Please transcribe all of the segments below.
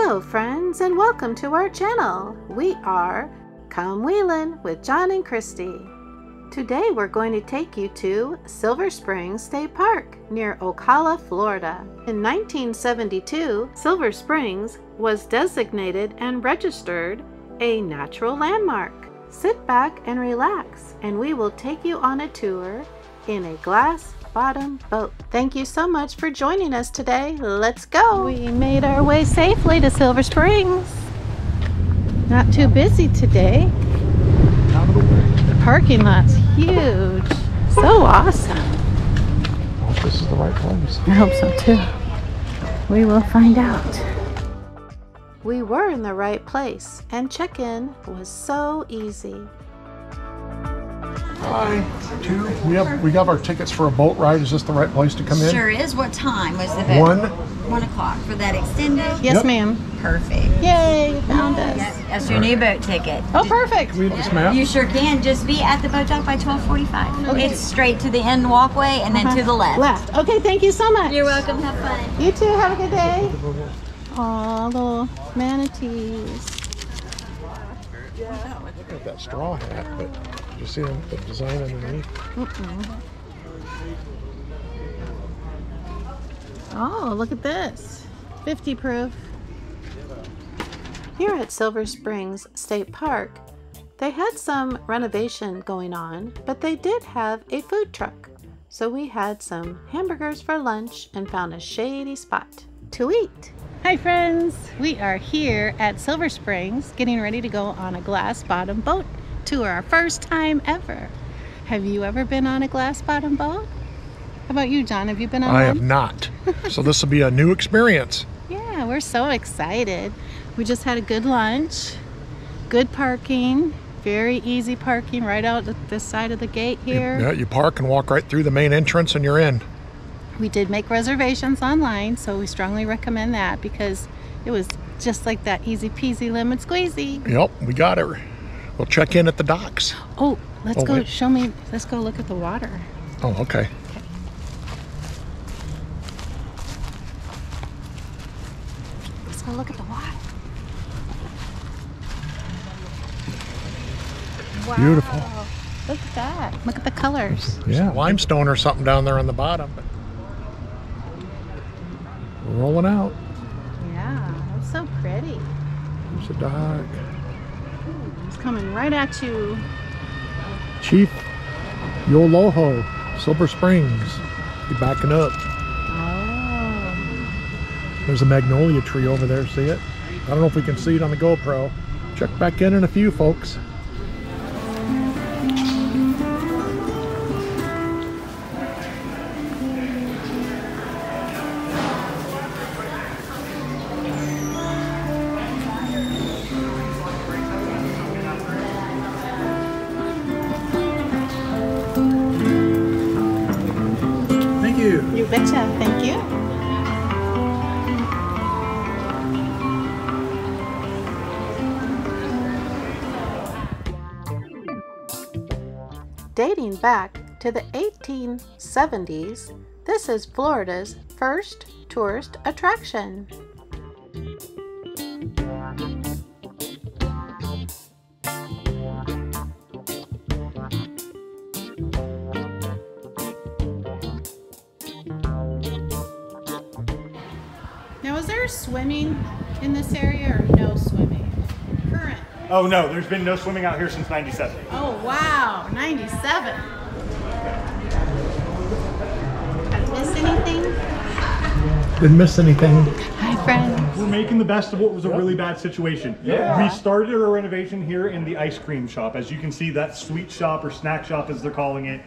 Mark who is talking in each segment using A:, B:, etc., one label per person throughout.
A: Hello friends, and welcome to our channel. We are Come Wheelin' with John and Christy. Today we're going to take you to Silver Springs State Park near Ocala, Florida. In 1972, Silver Springs was designated and registered a natural landmark. Sit back and relax, and we will take you on a tour in a glass bottom boat. Thank you so much for joining us today. Let's go. We made our way safely to Silver Springs. Not too busy today. The parking lot's huge. So awesome.
B: I hope this is the right place.
A: I hope so too. We will find out. We were in the right place, and check-in was so easy.
B: Hi, we have our tickets for a boat ride. Is this the right place to come in?
C: Sure is. What time was the boat? 1 o'clock for that extended?
A: Yes,
B: Yep.
A: ma'am.
C: Perfect.
A: Yay, you found us.
C: That's your new boat ticket.
A: Oh, perfect.
B: Can we have this map?
C: You sure can. Just be at the boat dock by 12:45.
A: Okay.
C: It's straight to the end walkway and then to the left.
A: Left. Okay, thank you so much.
C: You're welcome. Have fun.
A: You too. Have a good day. Aw, little manatees.
B: Look at that straw hat, but did you see the design underneath?
A: Oh, look at this. 50 proof. Here at Silver Springs State Park, they had some renovation going on, but they did have a food truck. So we had some hamburgers for lunch and found a shady spot to eat. Hi friends, we are here at Silver Springs getting ready to go on a glass bottom boat tour, our first time ever. Have you ever been on a glass bottom boat? How about you, John? Have you been on one?
B: I have not. So this will be a new experience.
A: Yeah, we're so excited. We just had a good lunch, good parking, very easy parking right out at this side of the gate here.
B: Yeah, you park and walk right through the main entrance and you're in.
A: We did make reservations online, so we strongly recommend that because it was just like that easy peasy lemon squeezy.
B: Yep, we got it. We'll check in at the docks.
A: Oh, let's
B: Oh,
A: go
B: wait.
A: show me, let's go look at the water.
B: Oh, okay.
A: Let's go look at the water. Wow.
B: Beautiful.
A: Look at that. Look at the colors.
B: Yeah, limestone or something down there on the bottom. But we're rolling out.
A: Yeah, that's so pretty.
B: There's the dock.
A: It's coming right at you.
B: Chief Yoloho, Silver Springs. Be backing up.
A: Oh.
B: There's a magnolia tree over there, see it? I don't know if we can see it on the GoPro. Check back in a few, folks. Thank you.
A: You betcha. Thank you. Dating back to the 1870s, this is Florida's first tourist attraction. Now, is there swimming in this area or no swimming? Current.
D: Oh no, there's been no swimming out here since '97.
A: Oh wow, 97. Did I miss anything?
B: Didn't miss anything.
A: Hi friends.
D: We're making the best of what was a really bad situation.
B: Yeah.
D: We started our renovation here in the ice cream shop. As you can see, that sweet shop or snack shop as they're calling it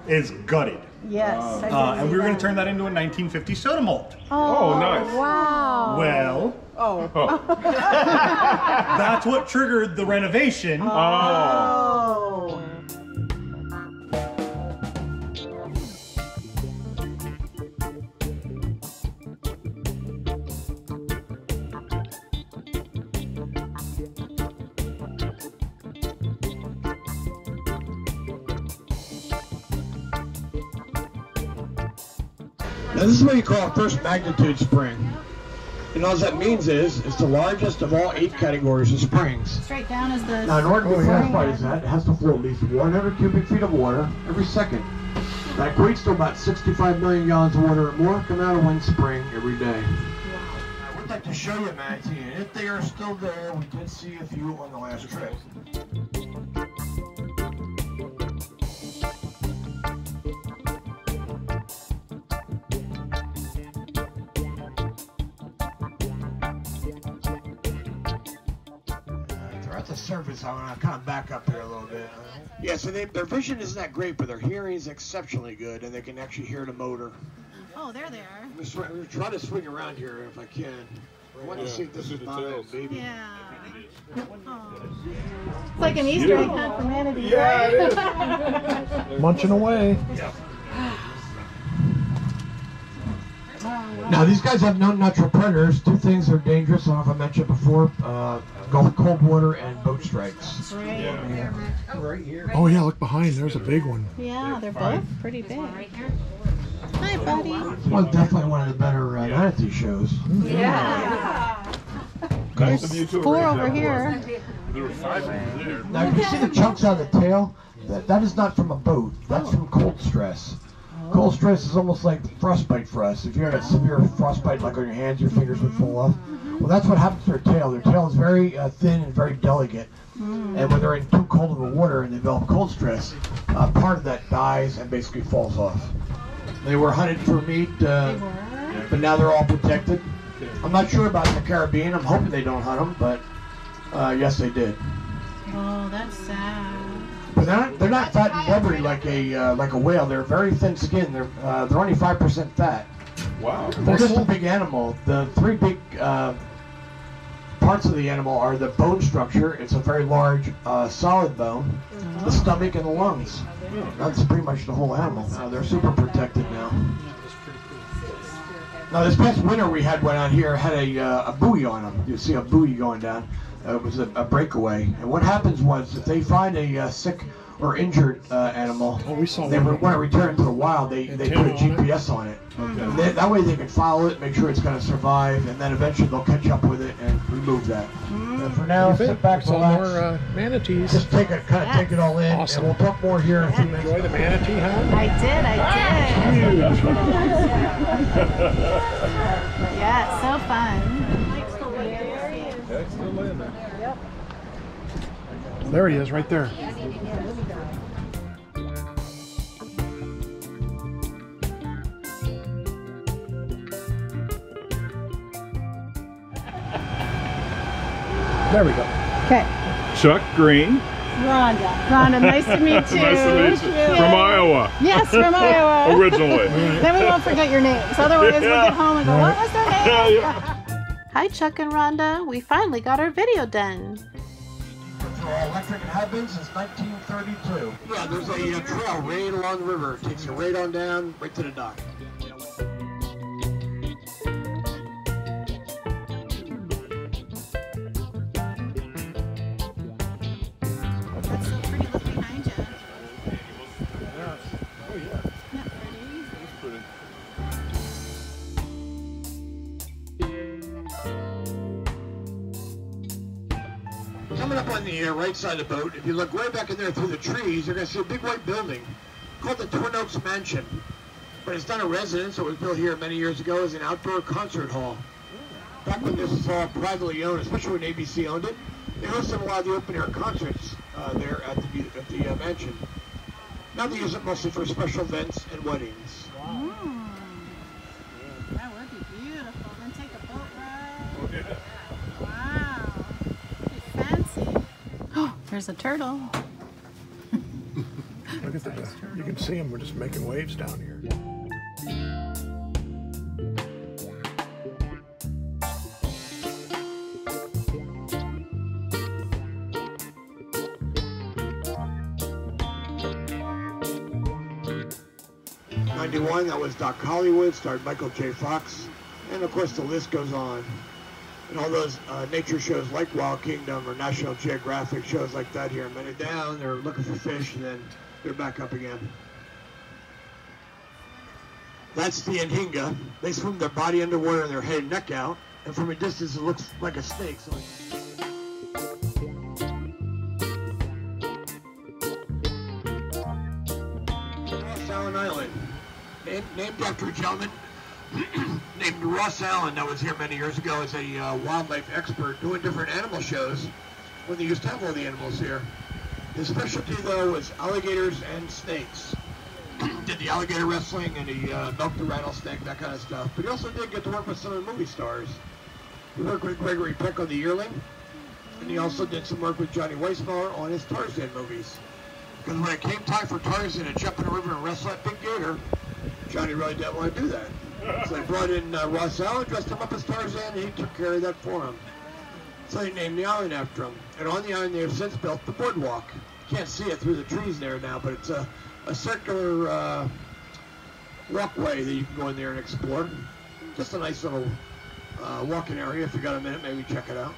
D: is gutted.
A: Yes.
D: And we were going to turn that into a 1950 soda malt.
A: Oh, nice. Wow.
D: Well, that's what triggered the renovation.
A: Oh.
E: Now this is what you call a first magnitude spring. And all that means is, it's the largest of all 8 categories of springs.
A: Straight down is the...
E: Now, in order to classify as that, it has to flow at least 100 cubic feet of water every second. That equates to about 65 million gallons of water or more coming out of one spring every day. I would like to show you manatee, and if they are still there, we did see a few on the last trip. At the surface, I want to kind of back up here a little bit. Yeah, so their vision isn't that great, but their hearing is exceptionally good, and they can actually hear the motor.
A: Oh, there they are.
E: I'm going to try to swing around here if I can. I want to see if this is not a baby.
A: Yeah. Oh. It's like an Easter egg hunt for manatees, right?
B: Munching away.
E: Now, these guys have no natural predators. 2 things are dangerous, I don't know if I mentioned before. Cold water and boat strikes.
A: Right.
E: Yeah.
F: Right here.
B: Oh yeah, look behind. There's a big one.
A: Yeah, they're both pretty big. Hi, buddy.
E: This one's definitely one of the better manatee shows.
A: Yeah.
F: Nice of you too.
A: 4 over here.
F: There were 5 over there.
E: Now, you see the chunks out of the tail? That is not from a boat. That's from cold stress. Cold stress is almost like frostbite for us. If you had a severe frostbite, like on your hands, your fingers would fall off. Well, that's what happens to their tail. Their tail is very thin and very delicate. And when they're in too cold of the water and they develop cold stress, part of that dies and basically falls off. They were hunted for meat, but now they're all protected. I'm not sure about the Caribbean. I'm hoping they don't hunt them, but yes, they did.
A: Oh, that's sad.
E: But they're not fat and rubbery like a whale. They're very thin skinned. They're only 5% fat.
F: Wow.
E: They're just a big animal. The 3 big parts of the animal are the bone structure. It's a very large solid bone, the stomach, and the lungs. That's pretty much the whole animal. They're super protected now. Now, this past winter we had one out here, had a buoy on them. You see a buoy going down. It was a breakaway. And what happens was, if they find a sick or injured animal, they want to return to the wild, they put a GPS on it. Okay. That way they can follow it, make sure it's going to survive, and then eventually they'll catch up with it and remove that. For now, sit back, relax.
B: More manatees.
E: Just take it all in,
B: awesome.
E: And we'll talk more here in a few minutes.
B: Enjoy the manatee hunt?
A: I did. Yeah, it's so fun.
B: There he is, right there. There we go.
A: Okay.
F: Chuck Green.
A: Rhonda, nice to meet you.
F: Nice to meet you. From Iowa.
A: Yes, from Iowa.
F: Originally.
A: Then we won't forget your names. Otherwise, we'll get home and go, what was their name?
F: Yeah.
A: Hi, Chuck and Rhonda. We finally got our video done.
E: Electric and have been since 1932. Yeah, there's a trail right along the river. It takes you right on down, right to the dock.
A: That's so pretty. Look behind you.
F: Yes. Oh, yeah.
A: Isn't that pretty?
F: That's pretty.
E: Coming up on the right side of the boat, if you look way back in there through the trees, you're going to see a big white building called the Twin Oaks Mansion. But it's not a residence. It was built here many years ago as an outdoor concert hall. Back when this was all privately owned, especially when ABC owned it, they hosted a lot of the open-air concerts there at the mansion. Now they use it mostly for special events and weddings.
A: Wow. That would be beautiful. Then take a boat ride.
F: Oh, yeah.
A: Wow. Pretty fancy. Oh, there's a turtle.
B: Look at that. You can see them. We're just making waves down here.
E: '91, that was Doc Hollywood, starred Michael J. Fox, and of course the list goes on. And all those nature shows like Wild Kingdom or National Geographic shows like that here. Men are down, they're looking for fish, and then they're back up again. That's the Anhinga. They swim their body underwater and their head and neck out. and from a distance it looks like a snake. So Ross Allen Island, named after a gentleman named Ross Allen that was here many years ago as a wildlife expert doing different animal shows when they used to have all the animals here. His specialty though was alligators and snakes. Did the alligator wrestling and he milked the rattlesnake, that kind of stuff. But he also did get to work with some of the movie stars. He worked with Gregory Peck on The Yearling, and he also did some work with Johnny Weissmuller on his Tarzan movies. Because when it came time for Tarzan to jump in the river and wrestle that big gator, Johnny really didn't want to do that. So they brought in Ross Allen, dressed him up as Tarzan, and he took care of that for him. So they named the island after him. And on the island they have since built the boardwalk. You can't see it through the trees there now, but it's a circular walkway that you can go in there and explore. Just a nice little walking area. If you got a minute, maybe check it out.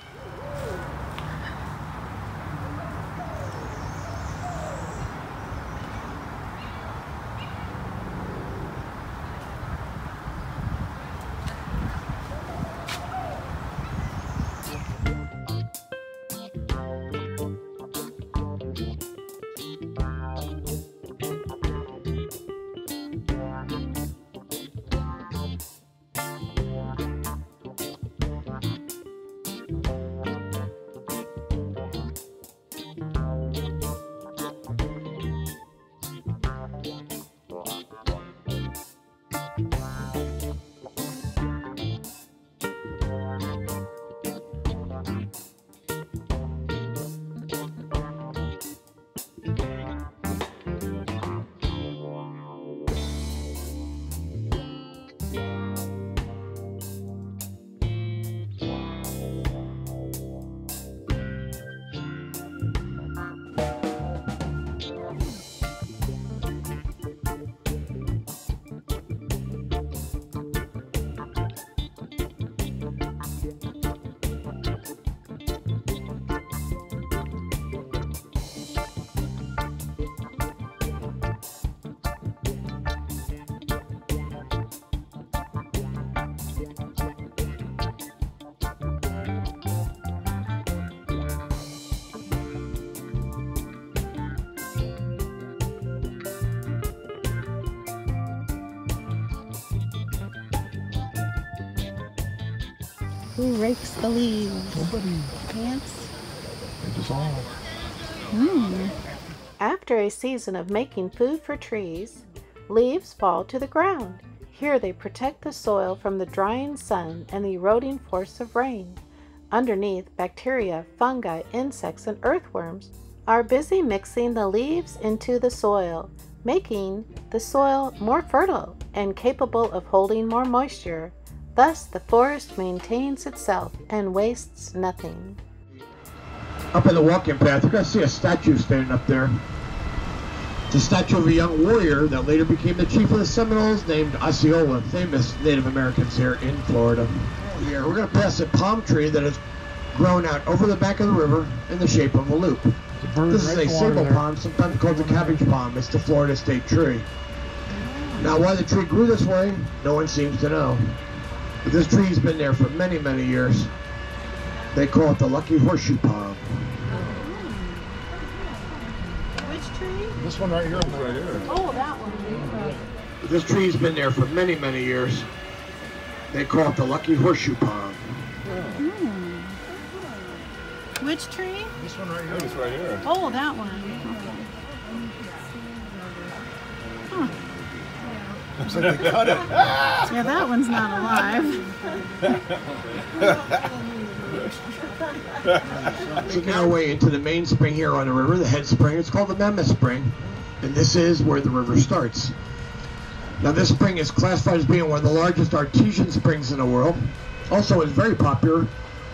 A: Who rakes the leaves?
B: Nobody.
A: Ants?
B: They dissolve.
A: After a season of making food for trees, leaves fall to the ground. Here they protect the soil from the drying sun and the eroding force of rain. Underneath, bacteria, fungi, insects, and earthworms are busy mixing the leaves into the soil, making the soil more fertile and capable of holding more moisture. Thus, the forest maintains itself and wastes nothing.
E: Up in the walking path, you're going to see a statue standing up there. It's a statue of a young warrior that later became the chief of the Seminoles named Osceola, famous Native Americans here in Florida. Here, we're going to pass a palm tree that has grown out over the back of the river in the shape of a loop. This is a sable palm, sometimes called the cabbage palm. It's the Florida state tree. Now, why the tree grew this way, no one seems to know. But this tree's been there for many, many years. They call it the lucky horseshoe palm.
A: Which tree?
B: This one right here.
F: Right here.
A: Oh, that one.
E: This tree's been there for many, many years. They call it the lucky horseshoe palm.
A: Which tree?
B: This one right here.
F: It's right here.
A: Oh, that one. Okay.
B: Looks like they cut it.
A: Yeah, that one's not alive.
E: Making our way into the main spring here on the river, the head spring. It's called the Mammoth Spring, and this is where the river starts. Now, this spring is classified as being one of the largest artesian springs in the world. Also, it's very popular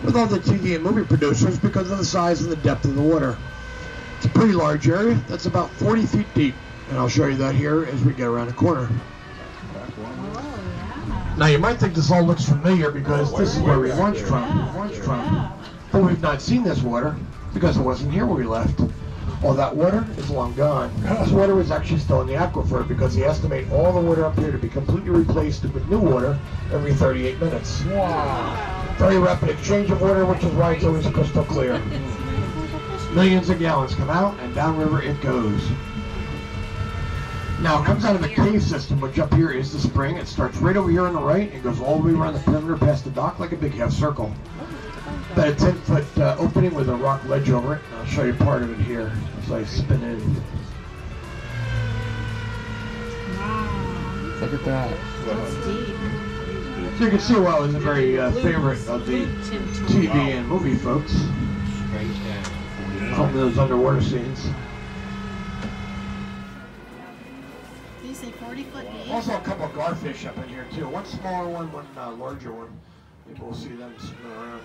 E: with all the TV and movie producers because of the size and the depth of the water. It's a pretty large area that's about 40 feet deep, and I'll show you that here as we get around the corner. Now, you might think this all looks familiar because this is where we launched from. But we've not seen this water because it wasn't here when we left. All that water is long gone. This water is actually still in the aquifer because they estimate all the water up here to be completely replaced with new water every 38 minutes. Wow. Very rapid exchange of water, which is why it's always crystal clear. Millions of gallons come out, and downriver it goes. Now, it comes out of a cave system, which up here is the spring. It starts right over here on the right and goes all the way around the perimeter past the dock like a big half circle. About a 10-foot opening with a rock ledge over it. I'll show you part of it here as I spin in.
C: Wow.
B: Look at that.
C: That's deep.
E: So you can see why it was a very favorite of the TV and movie folks. Filming those underwater scenes.
A: You say 40-foot deep?
E: Also a couple of garfish up in here too. One smaller one, one larger one. Maybe we'll see them swimming around.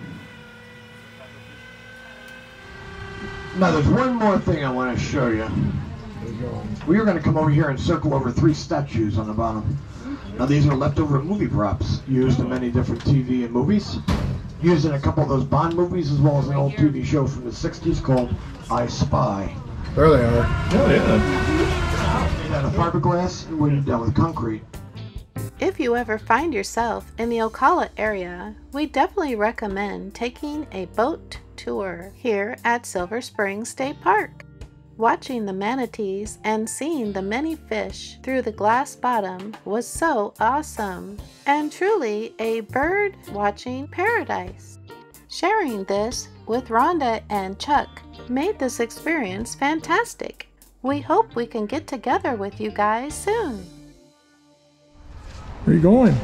E: Now there's one more thing I want to show you. We are going to come over here and circle over 3 statues on the bottom. Now these are leftover movie props used in many different TV and movies. Used in a couple of those Bond movies as well as an old TV show from the 60s called I Spy.
B: There they are.
D: Oh, yeah.
E: Made out of fiberglass and weighted down with concrete.
A: If you ever find yourself in the Ocala area, we definitely recommend taking a boat tour here at Silver Springs State Park. Watching the manatees and seeing the many fish through the glass bottom was so awesome, and truly a bird watching paradise. Sharing this with Rhonda and Chuck made this experience fantastic. We hope we can get together with you guys soon.
B: Where are you going?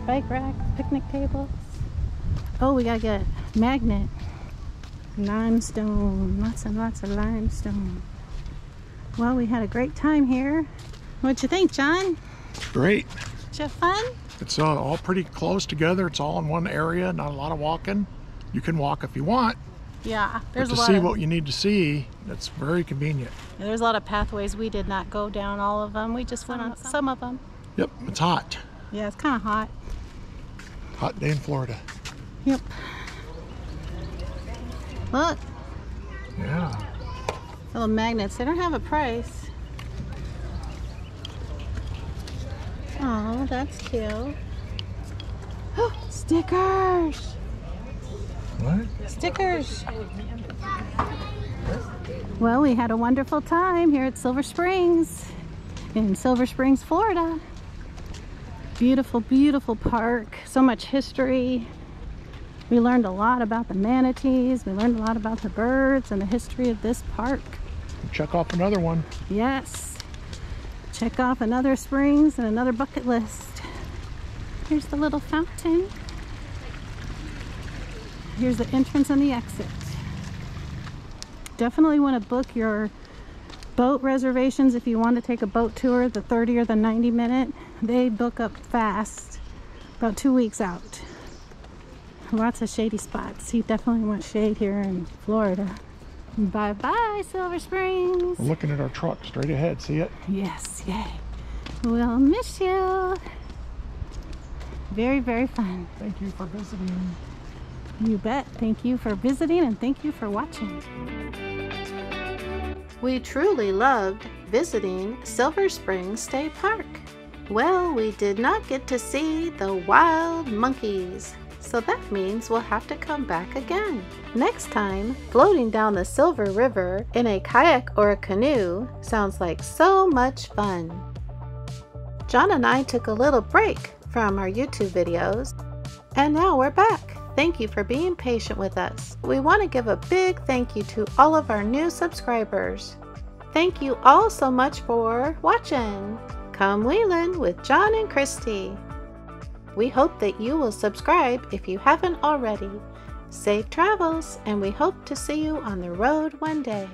A: Bike racks, picnic tables. Oh, we gotta get a magnet. Limestone, lots and lots of limestone. Well, we had a great time here. What'd you think, John?
B: Great.
A: Did you have fun?
B: It's all pretty close together. It's all in one area, not a lot of walking. You can walk if you want.
A: Yeah,
B: But to see what you need to see, it's very convenient.
A: There's a lot of pathways. We did not go down all of them. We just went on some of them.
B: Yep, it's hot.
A: Yeah, it's kind of hot.
B: Hot day in Florida.
A: Yep. Look,
B: Yeah.
A: little magnets. They don't have a price. Oh, that's cute. Oh, stickers.
B: What?
A: Stickers. Well, we had a wonderful time here at Silver Springs in Silver Springs, Florida. Beautiful, beautiful park. So much history. We learned a lot about the manatees. We learned a lot about the birds and the history of this park.
B: Check off another one.
A: Yes. Check off another springs and another bucket list. Here's the little fountain. Here's the entrance and the exit. Definitely want to book your boat reservations if you want to take a boat tour, the 30 or the 90 minute. They book up fast, about 2 weeks out. Lots of shady spots. You definitely want shade here in Florida. Bye-bye, Silver Springs.
B: We're looking at our truck straight ahead. See it?
A: Yes, yay. We'll miss you. Very, very fun.
B: Thank you for visiting.
A: You bet. Thank you for visiting and thank you for watching. We truly loved visiting Silver Springs State Park. Well, we did not get to see the wild monkeys, so that means we'll have to come back again. Next time, floating down the Silver River in a kayak or a canoe sounds like so much fun. John and I took a little break from our YouTube videos, and now we're back. Thank you for being patient with us. We want to give a big thank you to all of our new subscribers. Thank you all so much for watching Come Wheelin' with John and Christy. We hope that you will subscribe if you haven't already. Safe travels, and we hope to see you on the road one day.